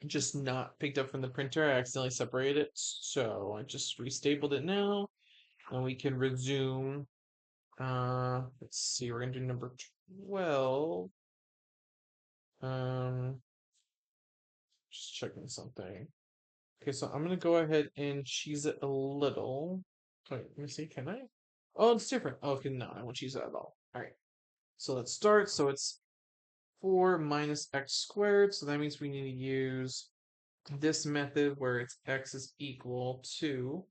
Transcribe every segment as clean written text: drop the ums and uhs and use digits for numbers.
just not picked up from the printer. I accidentally separated it, so I just restapled it now, and we can resume. Let's see, we're gonna do number 12. Um, just checking something. Okay, so I'm gonna go ahead and cheese it a little. Wait, let me see, can I? Oh, it's different. Oh, okay, no, I won't cheese it at all. All right, so let's start. So it's 4 minus x squared, so that means we need to use this method where it's x is equal to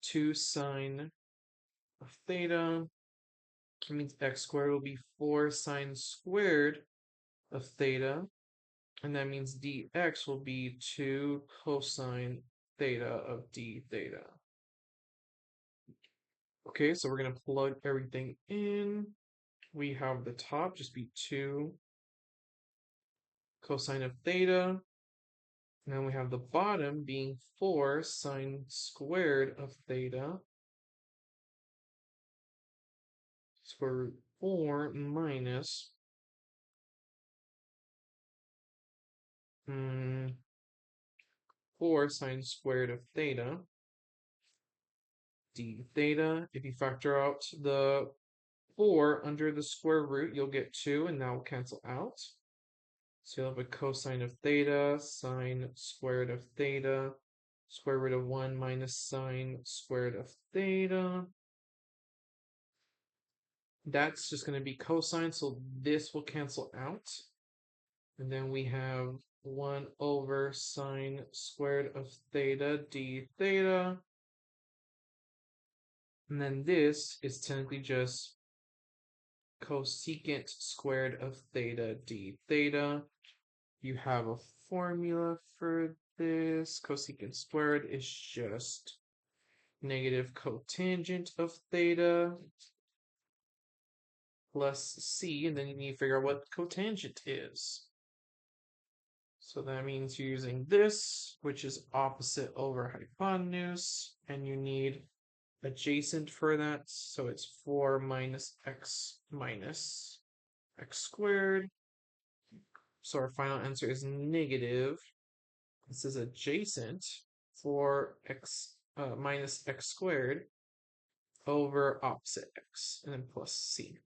2 sine of theta. That means x squared will be 4 sine squared of theta. And that means dx will be 2 cosine theta of d theta. Okay, so we're going to plug everything in. We have the top just be 2 cosine of theta. And then we have the bottom being 4 sine squared of theta. Square root 4 minus 4 sine squared of theta d theta. If you factor out the 4 under the square root, you'll get 2, and that will cancel out. So you'll have a cosine of theta, sine squared of theta, square root of 1 minus sine squared of theta. That's just going to be cosine, so this will cancel out. And then we have 1 over sine squared of theta d theta. And then this is technically just cosecant squared of theta d theta. You have a formula for this. Cosecant squared is just negative cotangent of theta plus c, and then you need to figure out what cotangent is. So that means you're using this, which is opposite over hypotenuse, and you need adjacent for that, so it's 4 minus x squared. So our final answer is negative. This is adjacent for x minus x squared over opposite x, and then plus c.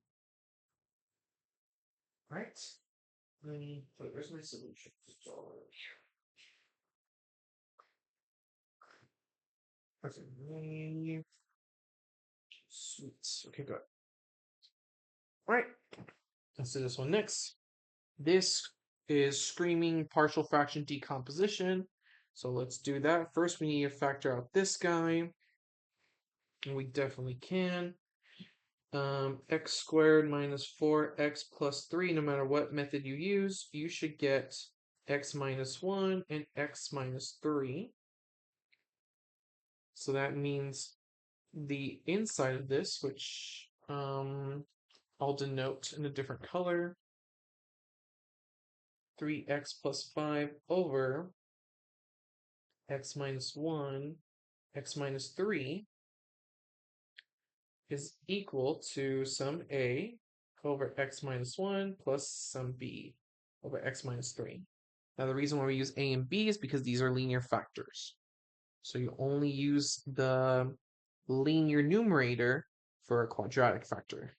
Right? Where's my solution? Okay, sweet. Okay, good. All right, let's do this one next. This is screaming partial fraction decomposition. So let's do that. First, we need to factor out this guy. And we definitely can. X squared minus 4x plus 3, no matter what method you use, you should get x minus 1 and x minus 3. So that means the inside of this, which I'll denote in a different color, 3x plus 5 over x minus 1, x minus 3 is equal to some a over x minus 1 plus some b over x minus 3. Now the reason why we use a and b is because these are linear factors. So you only use the linear numerator for a quadratic factor.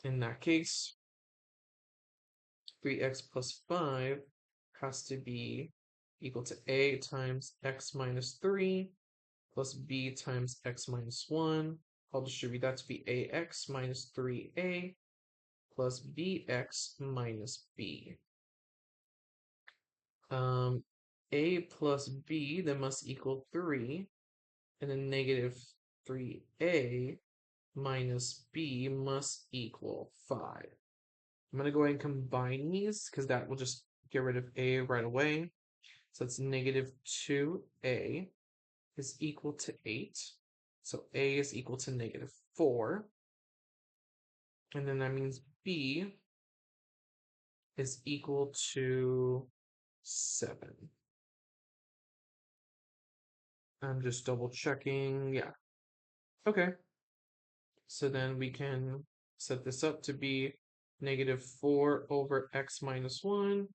In that case, 3x plus 5 has to be equal to a times x minus 3 plus b times x minus 1. I'll distribute that to be ax minus 3a plus bx minus b. A plus b then must equal 3, and then negative 3a minus b must equal 5. I'm going to go ahead and combine these because that will just get rid of a right away. So it's negative 2a is equal to 8. So a is equal to negative 4. And then that means b is equal to 7. I'm just double checking. Yeah. Okay. So then we can set this up to be negative 4 over x minus 1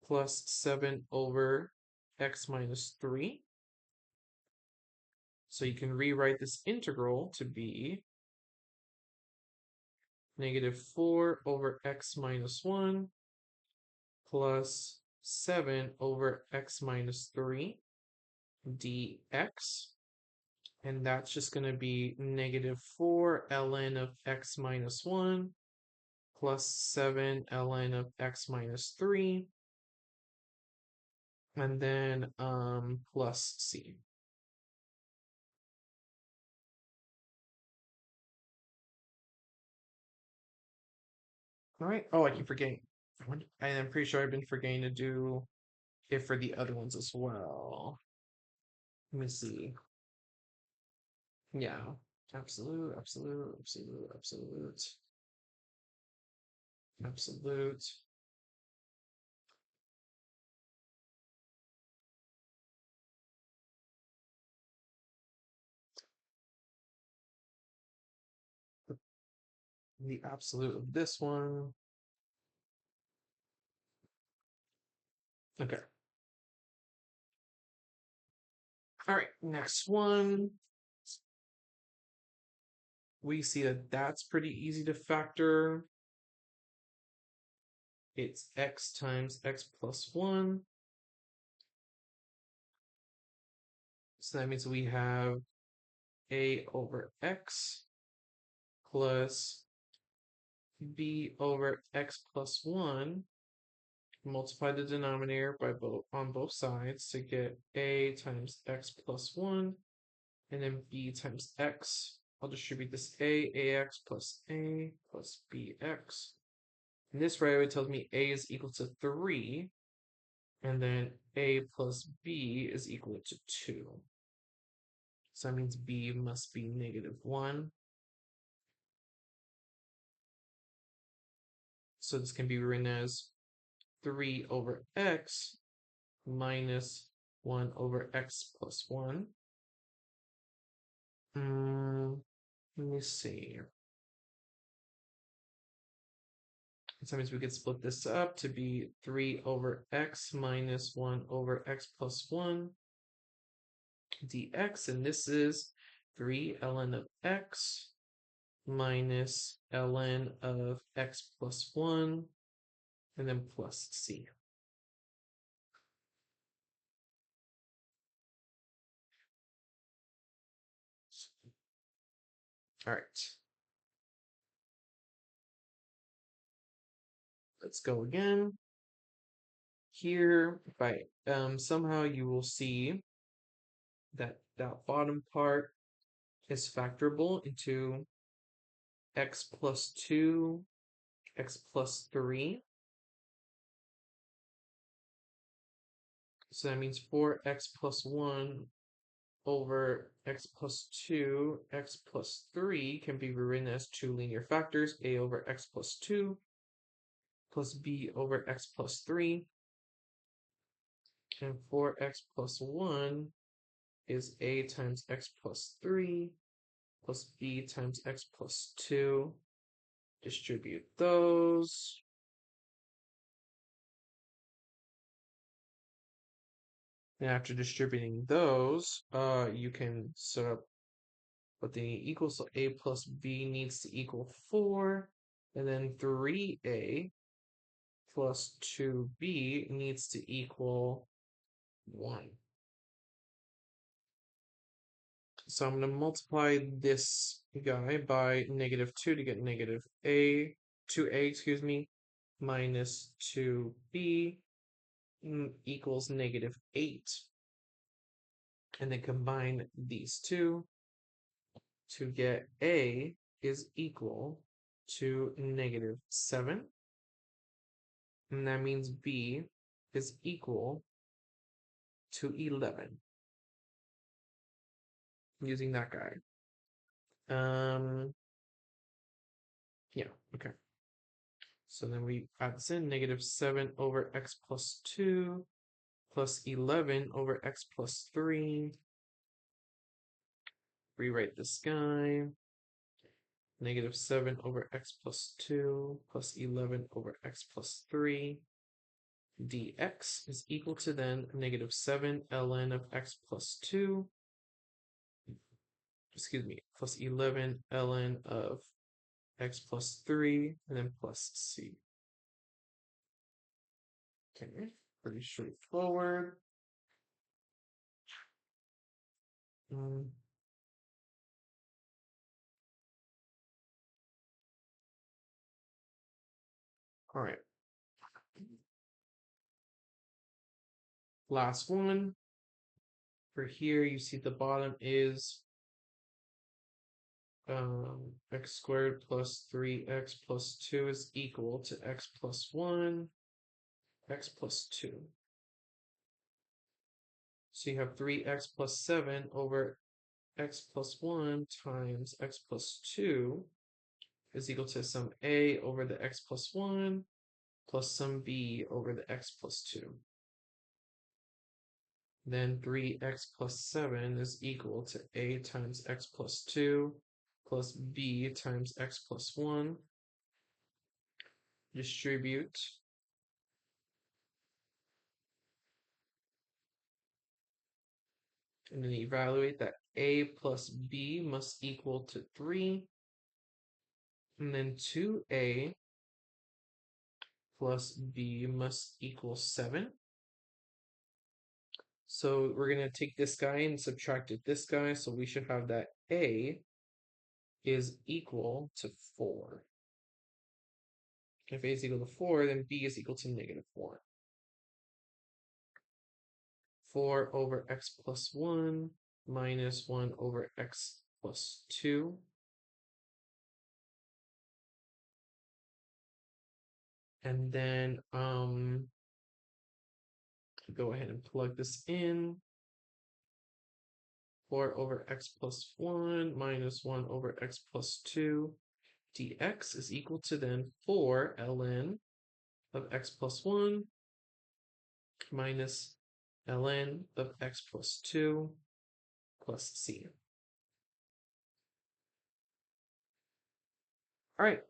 plus 7 over x minus 3. So you can rewrite this integral to be negative 4 over x minus 1 plus 7 over x minus 3 dx. And that's just going to be negative 4 ln of x minus 1 plus 7 ln of x minus 3. And then plus c. All right. Oh, I keep forgetting. I'm pretty sure I've been forgetting to do it for the other ones as well. Let me see. Yeah. Absolute, absolute, absolute, absolute, absolute. The absolute of this one. Okay. All right. Next one. We see that that's pretty easy to factor. It's x times x plus 1. So that means we have a over x plus b over x plus 1. Multiply the denominator by on both sides to get a times x plus 1, and then b times x. I'll distribute this ax plus a plus bx. And this right away tells me a is equal to 3, and then a plus b is equal to 2. So that means b must be negative 1. So this can be written as 3 over x minus 1 over x plus 1. Let me see. So that means we could split this up to be 3 over x minus 1 over x plus 1 dx. And this is 3 ln of x minus ln of x plus 1, and then plus c. All right. Let's go again. Here, by somehow you will see that that bottom part is factorable into x plus 2, x plus 3. So that means 4x plus 1 over x plus 2, x plus 3 can be rewritten as two linear factors, a over x plus 2 plus b over x plus 3. And 4x plus 1 is a times x plus 3 plus b times x plus 2. Distribute those. And after distributing those, you can set up what they need equal. So a plus b needs to equal 4, and then 3a plus 2b needs to equal 1. So I'm going to multiply this guy by negative 2 to get negative 2a, excuse me, minus 2b equals negative 8. And then combine these two to get a is equal to negative 7. And that means b is equal to 11. Using that guy. Yeah, okay. So then we add this in, negative 7 over x plus 2 plus 11 over x plus 3. Rewrite this guy. negative 7 over x plus 2 plus 11 over x plus 3 dx is equal to then negative 7 ln of x plus 2, excuse me, plus 11 ln of x plus 3, and then plus c. Okay, pretty straightforward. All right. Last one. For here, you see the bottom is x squared plus 3x plus 2 is equal to x plus 1, x plus 2. So you have 3x plus 7 over x plus 1 times x plus 2 is equal to some a over the x plus 1 plus some b over the x plus 2. Then 3x plus 7 is equal to a times x plus 2 plus b times x plus 1. Distribute. And then evaluate that a plus b must equal to 3. And then 2a plus b must equal 7. So we're going to take this guy and subtract it this guy. So we should have that a is equal to 4. If a is equal to 4, then b is equal to negative 1. 4 over x plus 1 minus 1 over x plus 2. And then go ahead and plug this in. 4 over x plus 1 minus 1 over x plus 2 dx is equal to then 4 ln of x plus 1 minus ln of x plus 2 plus c. All right.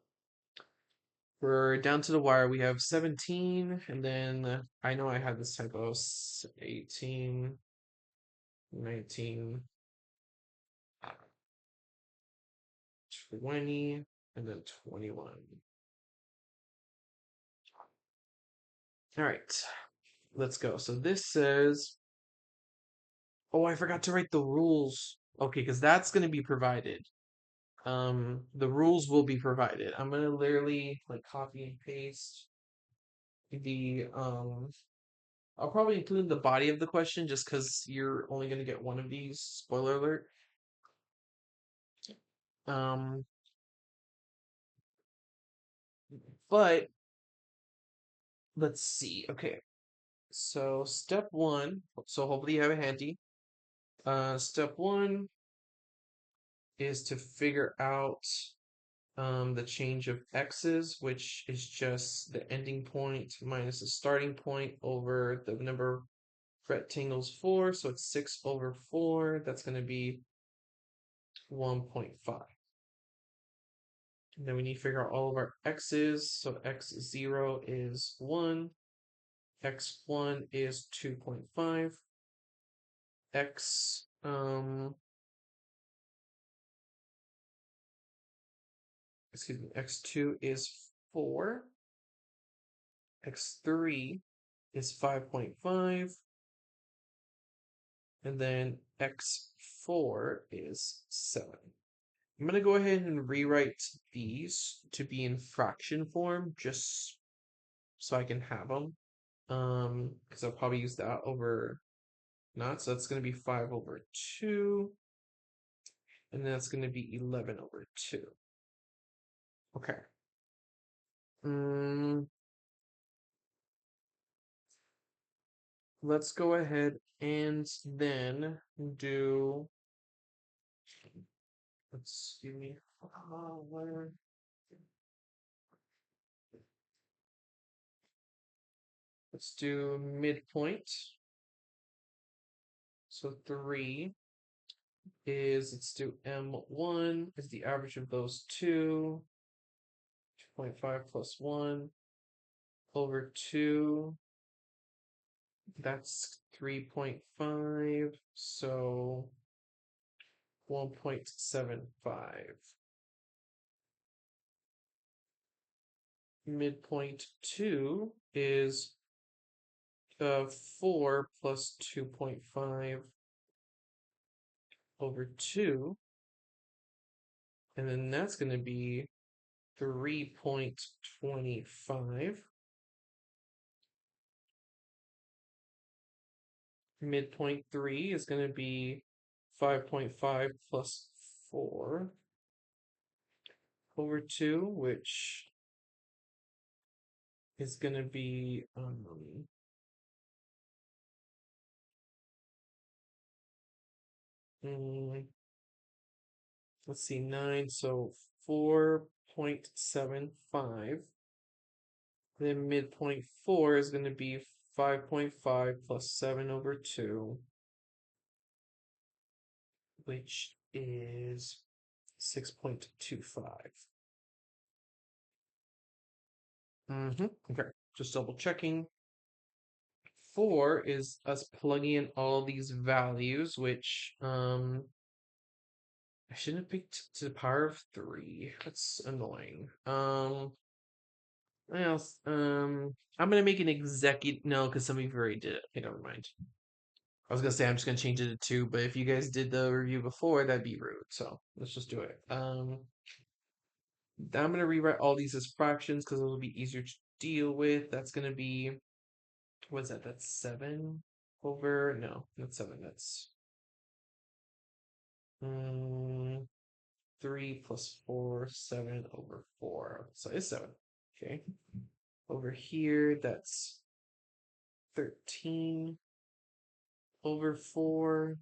We're down to the wire. We have 17, and then I know I had this typo, 18, 19, 20, and then 21. All right, let's go. So this says, oh, I forgot to write the rules. Okay, because that's going to be provided. The rules will be provided. I'm going to literally like copy and paste the, I'll probably include the body of the question just because you're only going to get one of these. Spoiler alert. Um, but let's see. Okay. So step one, so hopefully you have it handy. Step one is to figure out the change of x's, which is just the ending point minus the starting point over the number of rectangles 4. So it's 6 over 4. That's going to be 1.5. And then we need to figure out all of our x's. So x0 is 1. x1 is 2.5. X2 is 4. X3 is 5.5. And then X4 is 7. I'm going to go ahead and rewrite these to be in fraction form just so I can have them. Because I'll probably use that over not. So that's going to be 5 over 2. And then that's going to be 11 over 2. Okay. Let's go ahead and then do, excuse me, let's do midpoint. So 3 is, let's do M1 is the average of those two. 2.5 plus 1 over 2. That's 3.5. So 1.75. Midpoint 2 is 4 plus 2.5 over 2. And then that's going to be 3.25. Midpoint 3 is going to be 5.5 plus 4 over 2, which is going to be let's see, 9, so 4.75. Then midpoint 4 is going to be 5.5 plus 7 over 2, which is 6.25. Okay, just double checking. 4 is us plugging in all these values, which I shouldn't have picked to the power of 3. That's annoying. What else? I'm gonna make an executive. No, because some of you already did it. Okay, never mind. I was gonna say I'm just gonna change it to 2, but if you guys did the review before, that'd be rude. So let's just do it. I'm gonna rewrite all these as fractions because it'll be easier to deal with. That's gonna be, what's that? That's 7 over, no, not 7. That's 3 plus 4, 7 over 4. So it's 7. Okay. Over here, that's 13 over 4.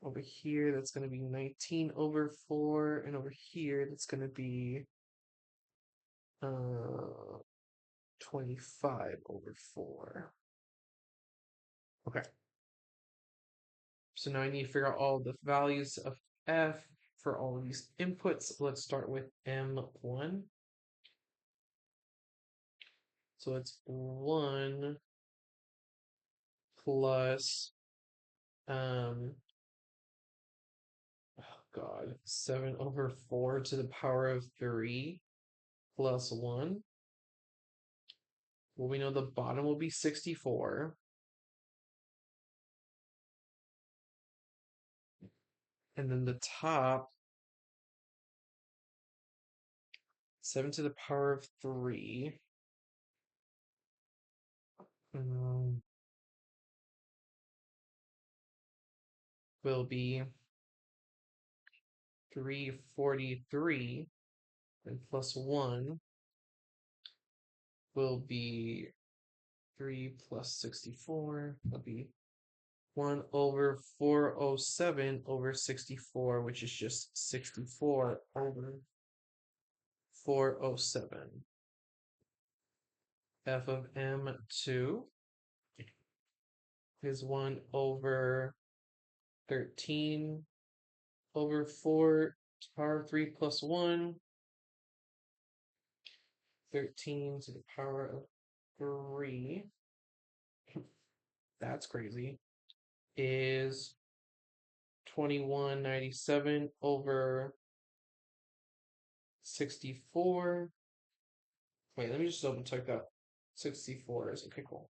Over here, that's going to be 19 over 4. And over here, that's going to be 25 over 4. Okay. So now I need to figure out all the values of f for all of these inputs. Let's start with M1. So it's 1 plus, oh God, 7 over 4 to the power of 3 plus 1. Well, we know the bottom will be 64. And then the top, 7 to the power of 3. Will be 343. And plus 1 will be 3 plus 64. That'll be 1 over 407 over 64, which is just 64 over 407. F of M2 is 1 over 13 over 4 to the power of 3 plus 1. 13 to the power of 3. That's crazy. Is 2197 over 64. Wait, let me just double check that. 64 is okay, cool.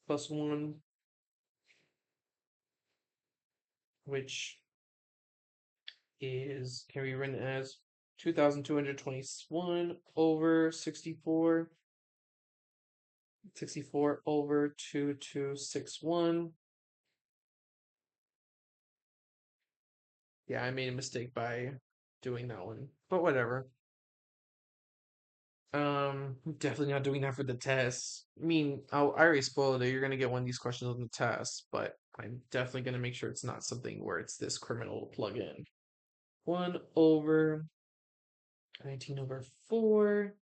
Plus 1, which is, can be written as 2221 over 64. 64 over 2261. Yeah, I made a mistake by doing that one, but whatever. Definitely not doing that for the test. I mean, I already spoiled it. You're gonna get one of these questions on the test, but I'm definitely gonna make sure it's not something where it's this criminal to plug in. 1 over 19 over 4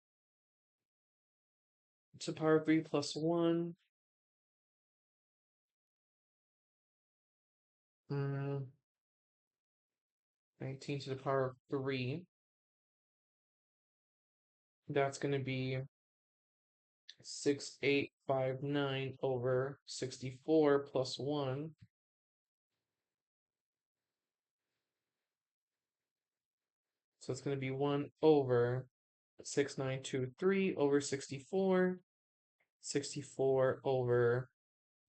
to the power of 3 plus 1. Mm, 19 to the power of 3. That's going to be 6859 over 64 plus 1. So it's going to be 1 over 6923 over 64. 64 over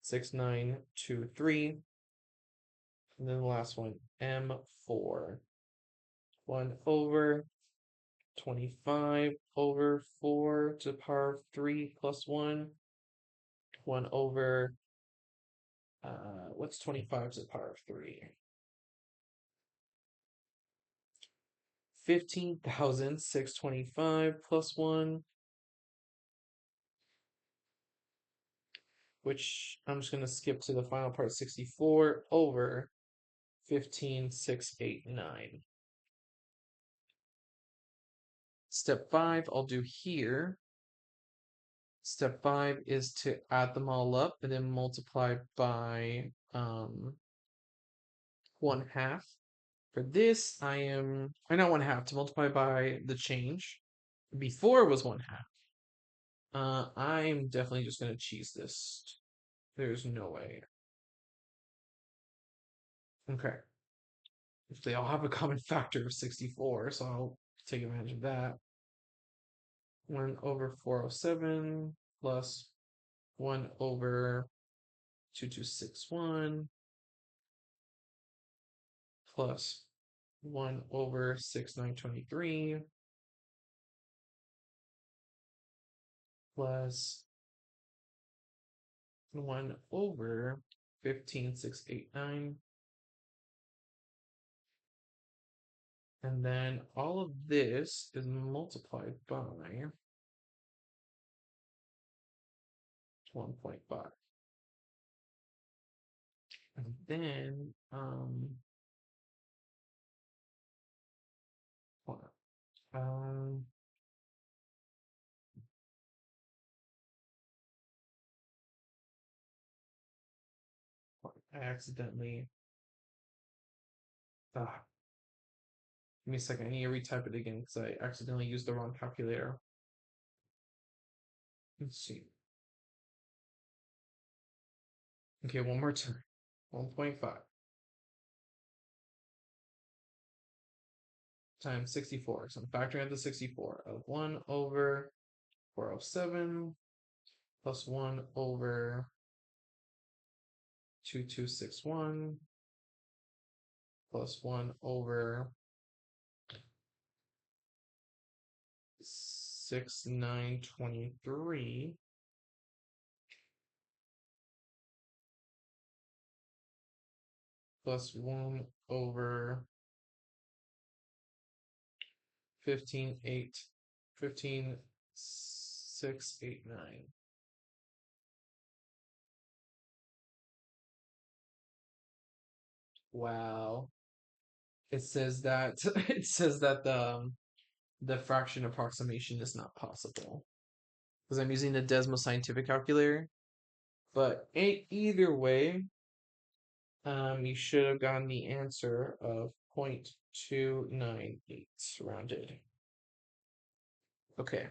6923. And then the last one, M4. 1 over 25 over 4 to the power of 3 plus 1. 1 over, what's 25 to the power of 3? 15,625 plus 1, which I'm just going to skip to the final part, 64 over 15,689. Step 5, I'll do here. Step 5 is to add them all up and then multiply by 1/2. For this, not 1/2, to multiply by the change. Before it was 1/2. I'm definitely just going to cheese this. There's no way. Okay. If they all have a common factor of 64, so I'll take advantage of that. 1 over 407 plus 1 over 2261 plus 1 over 6923 plus 1 over 15689. And then all of this is multiplied by 1.5. And then, hold on. I accidentally, give me a second, I need to retype it again because I accidentally used the wrong calculator. Let's see. Okay, one more time. 1.5 times 64. So I'm factoring out the 64 of 1 over 407 plus 1 over 2261 plus 1 over 6923 plus 1 over 15,689. Wow. It says that it says that the fraction approximation is not possible because I'm using the Desmo Scientific Calculator. But either way, you should have gotten the answer of 0.298 rounded. Okay.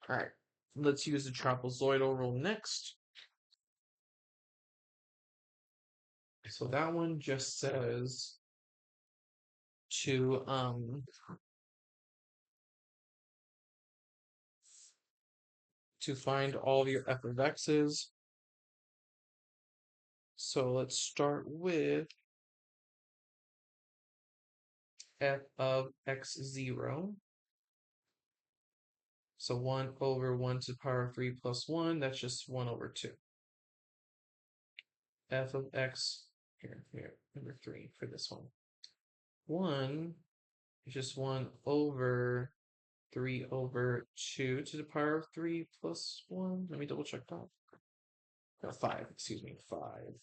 All right. Let's use the trapezoidal rule next. So that one just says to find all of your f of x's. So let's start with f of x0. So 1 over 1 to the power of 3 plus 1, that's just 1 over 2. F of x, here, number 3 for this one. 1 is just 1 over 3 over 2 to the power of 3 plus 1. Let me double check that. No, 5, excuse me, 5.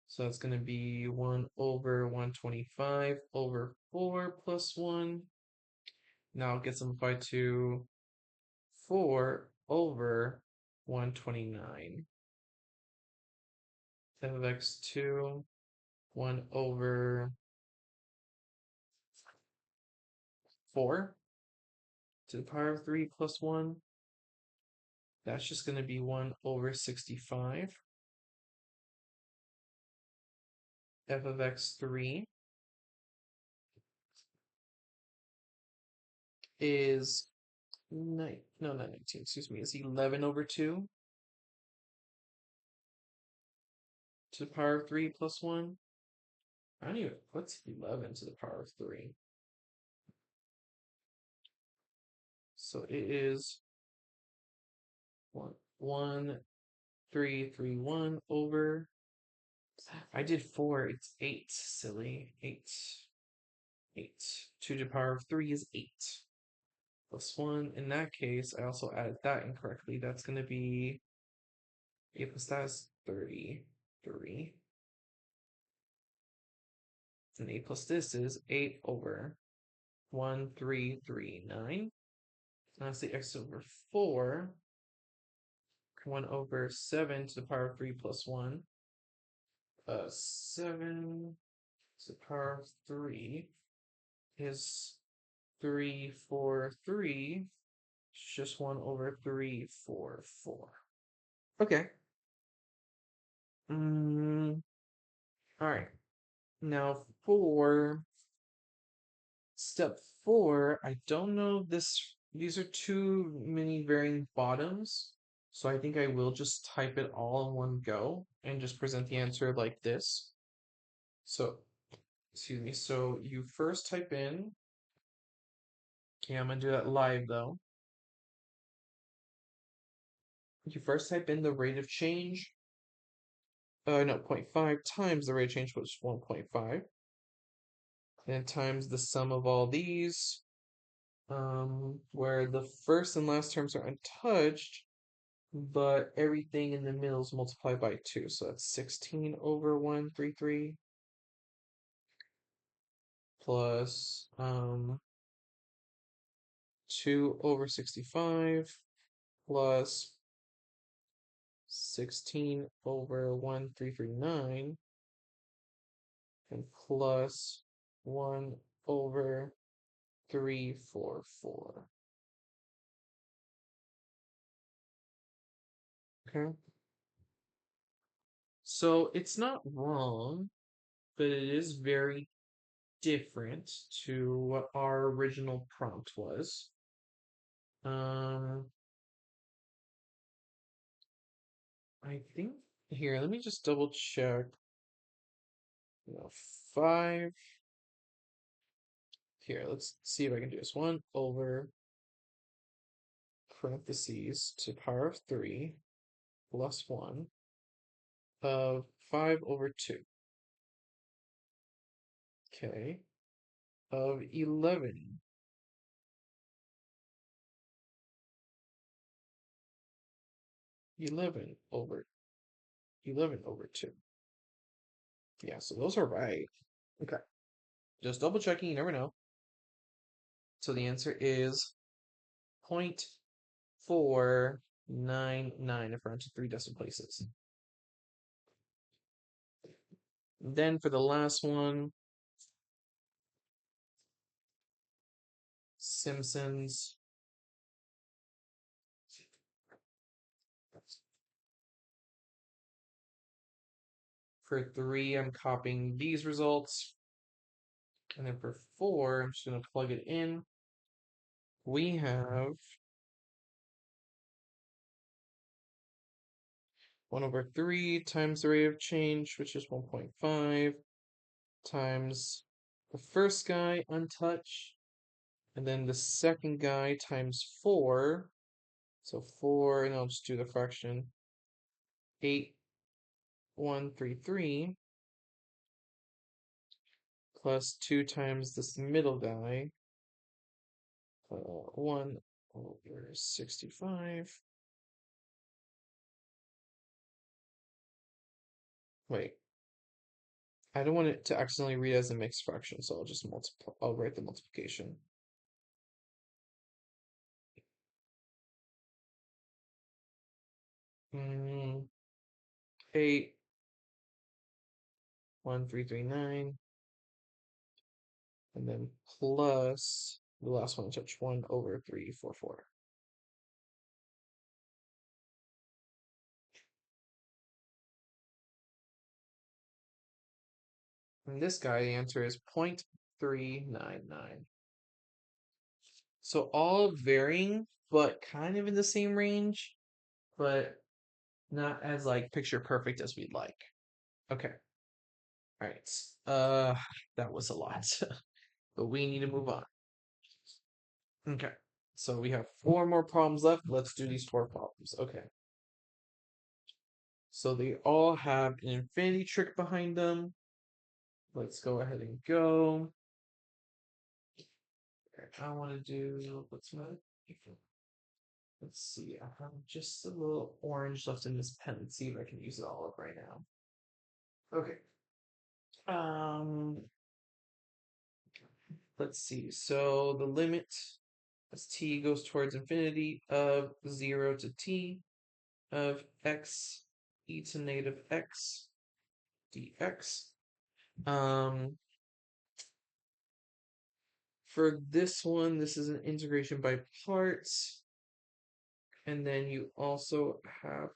So that's going to be 1 over 125 over 4 plus 1. Now it gets simplified to 4 over 129. f of x2, 1 over 4 to the power of 3 plus 1. That's just going to be 1 over 65. F of x3 is not 19, excuse me, is 11 over 2 to the power of 3 plus 1. I don't even, what's 11 to the power of 3? So it is 1, 3, 3, 1 over, I did 4, it's 8, silly, 8. 8. 2 to the power of 3 is 8. Plus 1. In that case, I also added that incorrectly. That's going to be 8 plus that is 33. And 8 plus this is 8 over 1339. That's the x over 4. 1 over 7 to the power of 3 plus 1. 7 to the power of 3 is 3, 4, 3. It's just 1 over 3, 4, 4. Okay. All right. Now for step 4, I don't know this. These are too many varying bottoms, so I think I will just type it all in one go and just present the answer like this. So, excuse me. So you first type in. Okay, I'm gonna do that live though. You first type in the rate of change. No, 0.5 times the rate of change, which is 1.5. And times the sum of all these, where the first and last terms are untouched, but everything in the middle is multiplied by 2. So that's 16 over 133 plus 2 over 65 plus 16 over 1339 and plus 1 over 344. Okay. So it's not wrong, but it is very different to what our original prompt was. I think here, let me just double check. 5. Here, let's see if I can do this. 1 over parentheses to power of 3 plus 1 of 5 over 2. Okay. Of 11. 11 over 2. Yeah, so those are right. Okay. Just double checking, you never know. So the answer is 0.499 if rounded to 3 decimal places. Then for the last one, Simpsons. For 3, I'm copying these results. And then for 4, I'm just going to plug it in. We have 1 over 3 times the rate of change, which is 1.5, times the first guy, untouched, and then the second guy times 4. So 4, and I'll just do the fraction. 8133 plus 2 times this middle guy. 1 over 65. Wait. I don't want it to accidentally read as a mixed fraction, so I'll just multiply. I'll write the multiplication. Mm, 8 1339, and then plus the last one I touched 1/344. And this guy, the answer is 0.399. So all varying, but kind of in the same range, but not as like picture perfect as we'd like. Okay. All right. That was a lot, but we need to move on. Okay. So we have 4 more problems left. Let's do these 4 problems. Okay. So they all have an infinity trick behind them. Let's go ahead and go. I want to do, let's see, I have just a little orange left in this pen. Let's see if I can use it all up right now. Okay. Let's see. So the limit as t goes towards infinity of 0 to t of x e to negative x dx. For this one, this is an integration by parts. And then you also have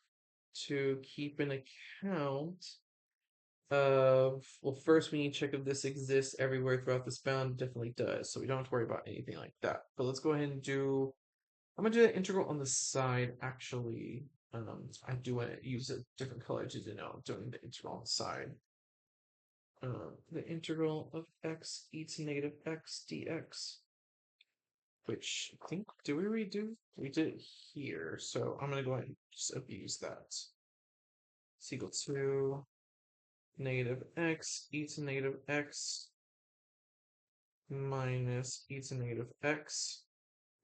to keep an account of, well, first we need to check if this exists everywhere throughout this bound. It definitely does, so we don't have to worry about anything like that. But let's go ahead and do, I'm going to do the integral on the side, actually. I do want to use a different color to denote doing the integral on the side. The integral of x e to negative x dx, which I think, did we redo? We did it here, so I'm going to go ahead and just abuse that. It's equal to negative x e to negative x minus e to negative x.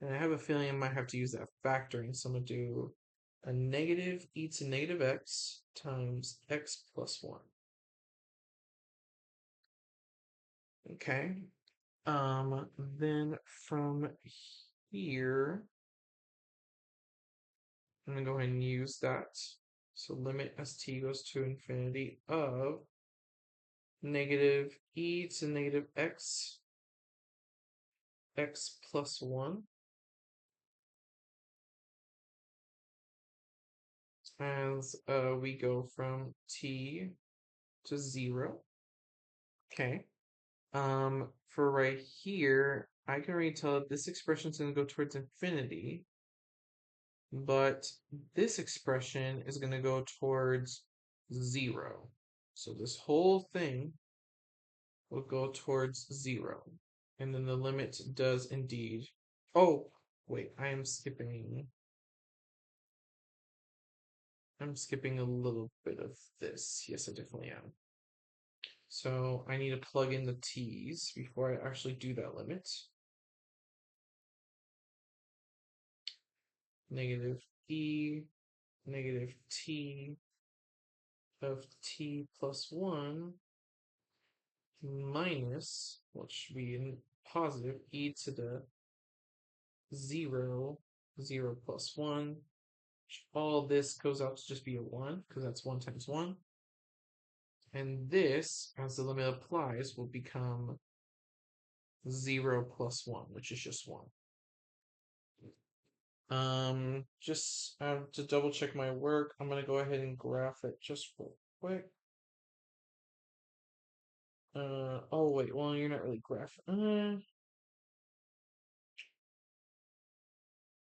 And I have a feeling I might have to use that factoring, so I'm going to do a negative e to negative x times x plus 1. Okay. Then from here, I'm going to go ahead and use that. So limit as t goes to infinity of negative e to negative x plus 1 as we go from t to 0. Okay. For right here, I can already tell that this expression is going to go towards infinity, but this expression is going to go towards 0. So this whole thing will go towards 0. And then the limit does indeed. Oh, wait, I'm skipping a little bit of this. Yes, I definitely am. So I need to plug in the t's before I actually do that limit. Negative e, negative t of t plus 1 minus, which should be in positive, e to the 0, 0 plus 1. All this goes out to just be a 1, because that's 1 times 1. And this, as the limit applies, will become 0 plus 1, which is just 1. Just to double check my work, I'm gonna go ahead and graph it just real quick. Oh wait, well you're not really graphing.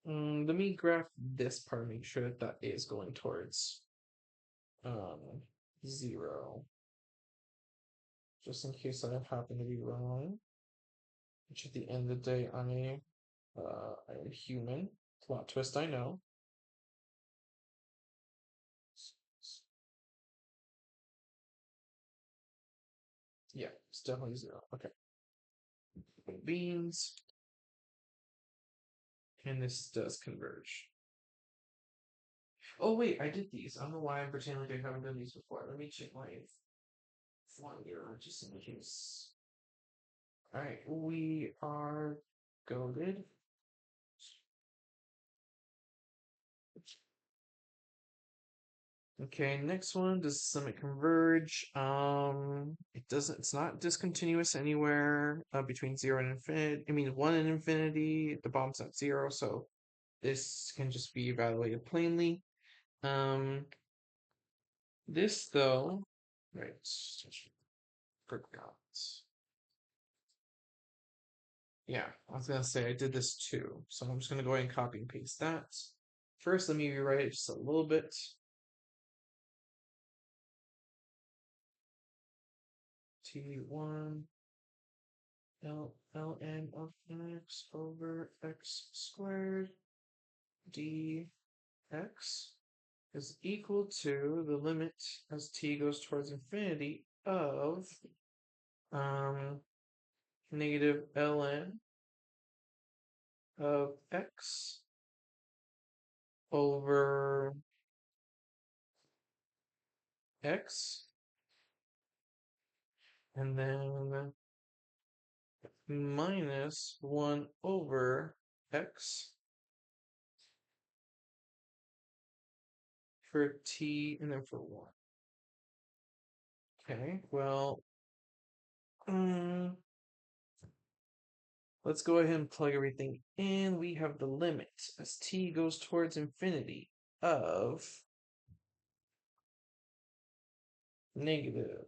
Let me graph this part, make sure that that is going towards 0. Just in case I happen to be wrong. Which at the end of the day, I'm human. Plot twist, I know. Yeah, it's definitely 0. Okay. Beans. And this does converge. Oh wait, I did these. I don't know why I'm pretending like I haven't done these before. Let me check my formula just in case. Alright, we are goaded. Okay, next one, does the limit converge? It's not discontinuous anywhere between 0 and infinity. I mean, 1 and infinity, the bottom's at 0, so this can just be evaluated plainly. This though, right, forgot. Yeah, I was gonna say I did this too, so I'm just gonna go ahead and copy and paste that. First, let me rewrite it just a little bit. T1 ln of x over x squared dx is equal to the limit as t goes towards infinity of negative ln of x over x, and then minus 1 over x for t and then for 1. Okay, well, let's go ahead and plug everything in. We have the limit as t goes towards infinity of negative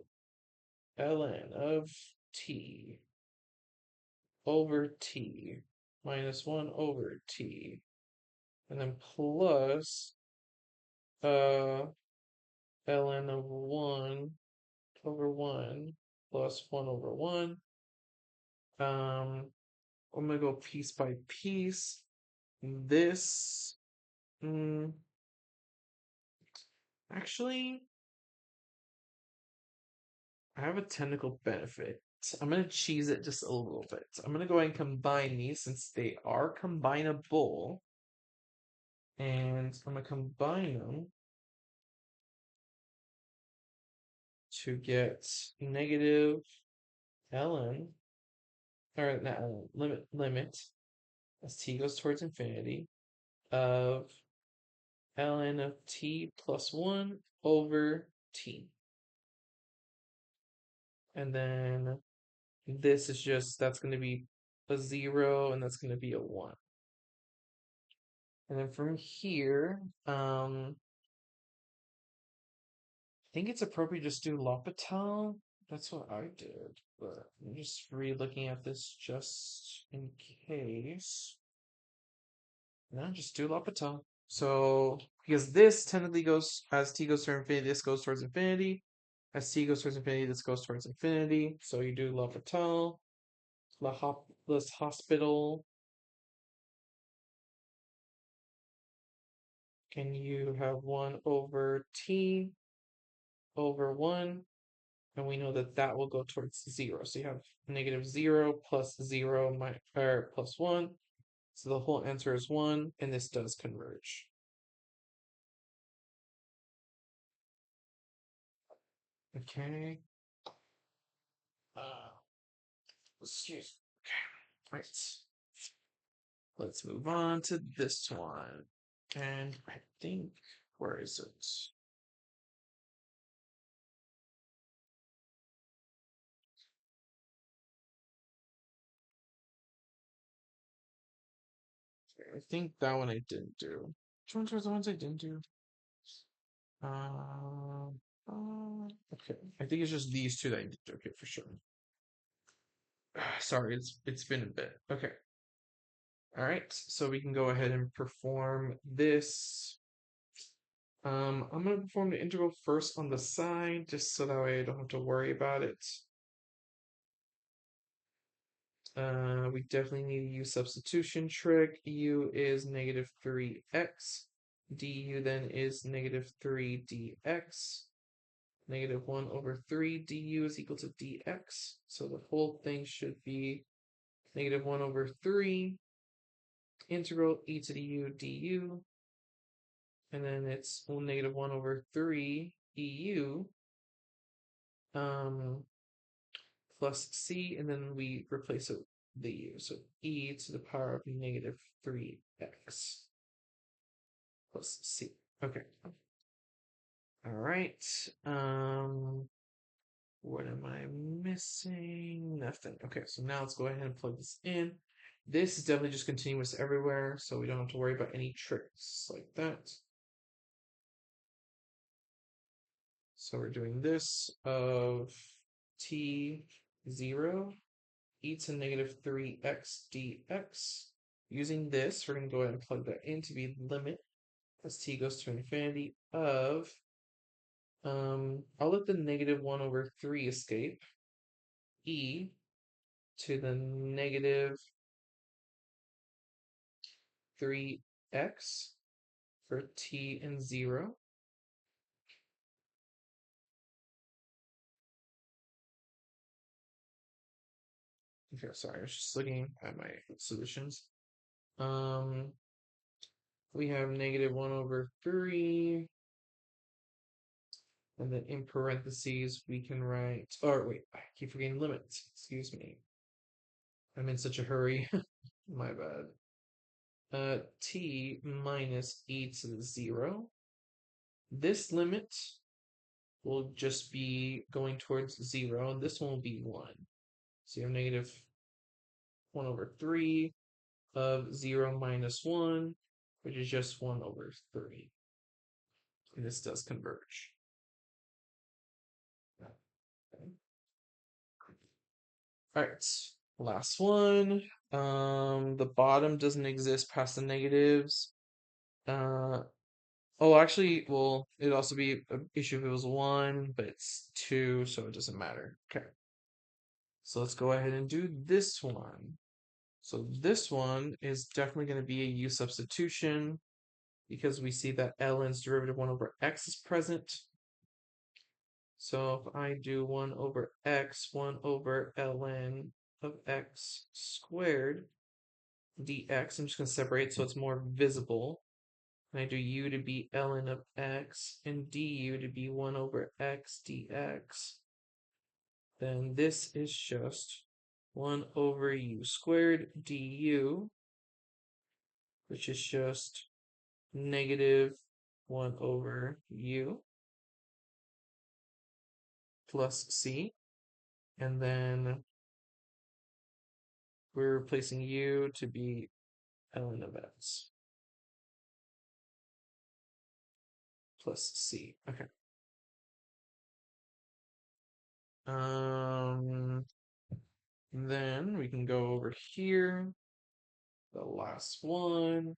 ln of t over t minus 1 over t, and then plus ln of 1 over 1 plus 1 over 1. I'm gonna go piece by piece. This, actually, I have a technical benefit. I'm gonna cheese it just a little bit. I'm gonna go ahead and combine these since they are combinable. And I'm gonna combine them to get negative ln, or not limit as t goes towards infinity of ln of t plus 1 over t. And then this is just, that's going to be a 0 and that's going to be a 1. And then from here, I think it's appropriate to just do L'Hopital. That's what I did, but I'm just re-looking at this just in case. No, just do L'Hopital. So, because this technically goes, as t goes towards infinity, this goes towards infinity. As t goes towards infinity, this goes towards infinity. So you do L'Hopital, Les Hospital, and you have 1 over t over 1, and we know that that will go towards 0. So you have negative 0 plus 0 or plus 1. So the whole answer is 1, and this does converge. Okay. Excuse me. Okay. Right. Let's move on to this one. And I think, where is it? I think that one I didn't do. Which ones were the ones I didn't do? Okay. I think it's just these two that I did. Okay, for sure. Sorry, it's been a bit. Okay. All right. So we can go ahead and perform this. I'm gonna perform the integral first on the side, just so that way I don't have to worry about it. We definitely need to use substitution trick. U is negative 3x. Du then is negative 3 dx. Negative 1 over 3 du is equal to dx. So the whole thing should be negative 1 over 3 integral e to the u du. And then it's negative 1 over 3 eu plus c, and then we replace it with the u. So e to the power of negative 3x plus c. Okay. All right. What am I missing? Nothing. Okay, so now let's go ahead and plug this in. This is definitely just continuous everywhere, so we don't have to worry about any tricks like that. So we're doing this of t0 e to negative 3x dx. Using this, we're going to go ahead and plug that in to be the limit as t goes to infinity of, I'll let the negative 1 over 3 escape, e to the negative 3x for t and 0. Okay, sorry, I was just looking at my solutions. We have negative 1 over 3, and then in parentheses we can write, or wait, I keep forgetting limits, excuse me. I'm in such a hurry, my bad. T minus e to the 0. This limit will just be going towards 0, and this one will be 1. So you have negative 1 over 3 of 0 minus 1, which is just 1 over 3. And this does converge. Okay. All right, last one. The bottom doesn't exist past the negatives. Oh, actually, well, it'd also be an issue if it was 1, but it's 2, so it doesn't matter. Okay. So let's go ahead and do this one. So this one is definitely going to be a u substitution because we see that ln's derivative 1 over x is present. So if I do 1 over x, 1 over ln of x squared dx, I'm just going to separate so it's more visible. And I do u to be ln of x and du to be 1 over x dx. Then this is just 1 over u squared du, which is just negative 1 over u plus c. And then we're replacing u to be ln of x plus c. Okay. Then we can go over here. The last one.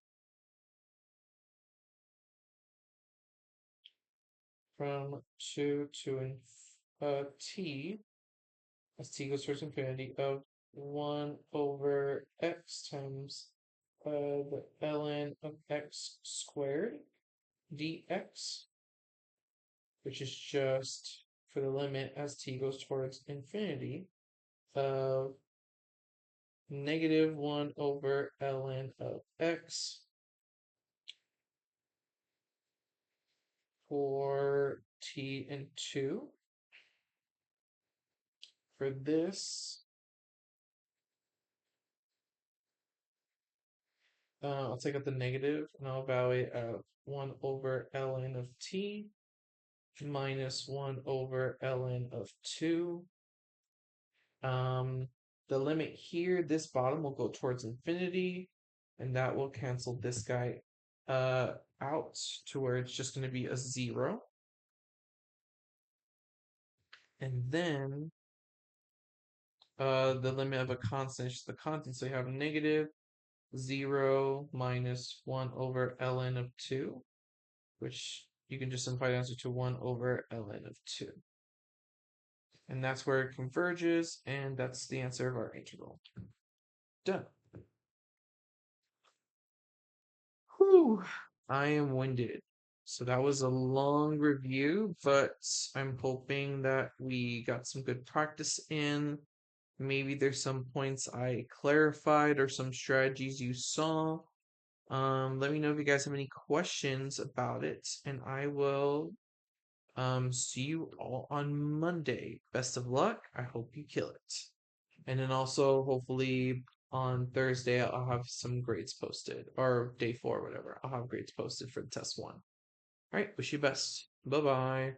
From 2 to t, as t goes towards infinity, of 1 over x times the ln of x squared dx, which is just for the limit as t goes towards infinity of negative 1 over ln of x for t and 2. For this, I'll take out the negative and I'll evaluate 1 over ln of t minus 1 over ln of 2. The limit here, this bottom will go towards infinity, and that will cancel this guy out to where it's just going to be a 0. And then the limit of a constant is just the constant, so you have negative 0 minus 1 over ln of 2, which you can just simplify the answer to 1 over ln of 2. And that's where it converges, and that's the answer of our integral. Done. Whew, I am winded. So that was a long review, but I'm hoping that we got some good practice in. Maybe there's some points I clarified or some strategies you saw. Let me know if you guys have any questions about it, and I will see you all on Monday. Best of luck. I hope you kill it. And then also, hopefully, on Thursday, I'll have some grades posted, or day 4, whatever. I'll have grades posted for the test 1. All right, wish you best. Bye bye.